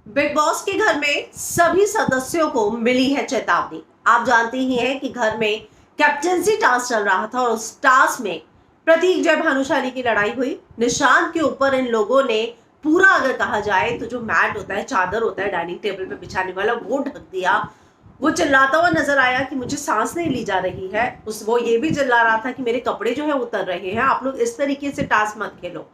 Big boss के घर में सभी सदस्यों को मिली है चेतावनी। आप जानते ही हैं कि घर में कैप्टेंसी टास्क चल रहा था और उस टास्क में प्रतीक जय भानुशाली की लड़ाई हुई। निशांत के ऊपर इन लोगों ने पूरा अगर कहा जाए तो जो मैट होता है, चादर होता है डाइनिंग टेबल पे बिछाने वाला, वो ढक दिया। वो चिल्लाता हुआ नजर आया कि मुझे सांस नहीं ली जा रही है। वो ये भी चिल्ला रहा था कि मेरे कपड़े जो है उतर रहे हैं, आप लोग इस तरीके से टास्क मत खेलो।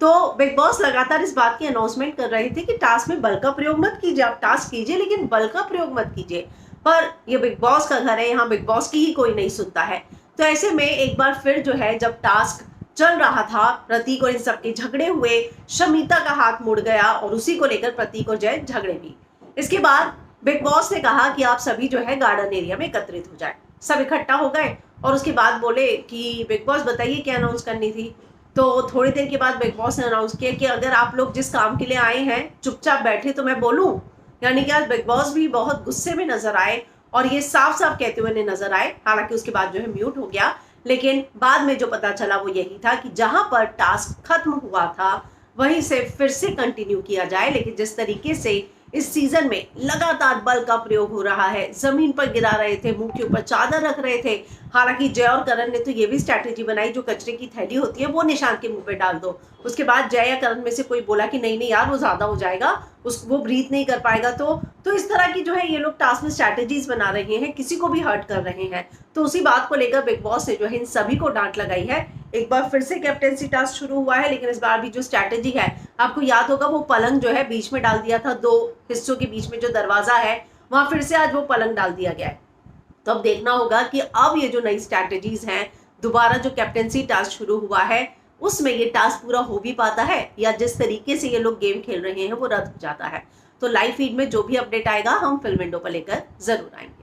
तो बिग बॉस लगातार इस बात की अनाउंसमेंट कर रहे थे कि टास्क में बल का प्रयोग मत कीजिए, आप टास्क कीजिए लेकिन बल का प्रयोग मत कीजिए। पर ये बिग बॉस का घर है, यहाँ बिग बॉस की ही कोई नहीं सुनता है। तो ऐसे में एक बार फिर जो है, जब टास्क चल रहा था, प्रतीक और इन सबके झगड़े हुए, शमिता का हाथ मुड़ गया और उसी को लेकर प्रतीक और जय झगड़े भी। इसके बाद बिग बॉस ने कहा कि आप सभी जो है गार्डन एरिया में एकत्रित हो जाए। सब इकट्ठा हो गए और उसके बाद बोले कि बिग बॉस बताइए क्या अनाउंस करनी थी। तो थोड़ी देर के बाद बिग बॉस ने अनाउंस किया कि अगर आप लोग जिस काम के लिए आए हैं चुपचाप बैठे तो मैं बोलूं। यानी कि आज बिग बॉस भी बहुत गुस्से में नजर आए और ये साफ साफ कहते हुए नजर आए। हालांकि उसके बाद जो है म्यूट हो गया, लेकिन बाद में जो पता चला वो यही था कि जहां पर टास्क खत्म हुआ था वहीं से फिर से कंटिन्यू किया जाए। लेकिन जिस तरीके से इस सीजन में लगातार बल का प्रयोग हो रहा है, जमीन पर गिरा रहे थे, मुंह के ऊपर चादर रख रहे थे। हालांकि जय और करण ने तो ये भी स्ट्रैटेजी बनाई, जो कचरे की थैली होती है वो निशांत के मुंह पे डाल दो। उसके बाद जय या करण में से कोई बोला कि नहीं नहीं यार वो ज्यादा हो जाएगा, वो ब्रीथ नहीं कर पाएगा। तो इस तरह की जो है ये लोग टास्क में स्ट्रैटेजीज बना रहे हैं, किसी को भी हर्ट कर रहे हैं। तो उसी बात को लेकर बिग बॉस ने जो है इन सभी को डांट लगाई है। एक बार फिर से कैप्टेंसी टास्क शुरू हुआ है, लेकिन इस बार भी जो स्ट्रैटेजी है, आपको याद होगा वो पलंग जो है बीच में डाल दिया था, दो हिस्सों के बीच में जो दरवाजा है वहां फिर से आज वो पलंग डाल दिया गया है। तो अब देखना होगा कि अब ये जो नई स्ट्रैटेजीज हैं, दोबारा जो कैप्टेंसी टास्क शुरू हुआ है उसमें ये टास्क पूरा हो भी पाता है या जिस तरीके से ये लोग गेम खेल रहे हैं वो रद्द हो जाता है। तो लाइव फीड में जो भी अपडेट आएगा हम फिल्म विंडो पर लेकर जरूर आएंगे।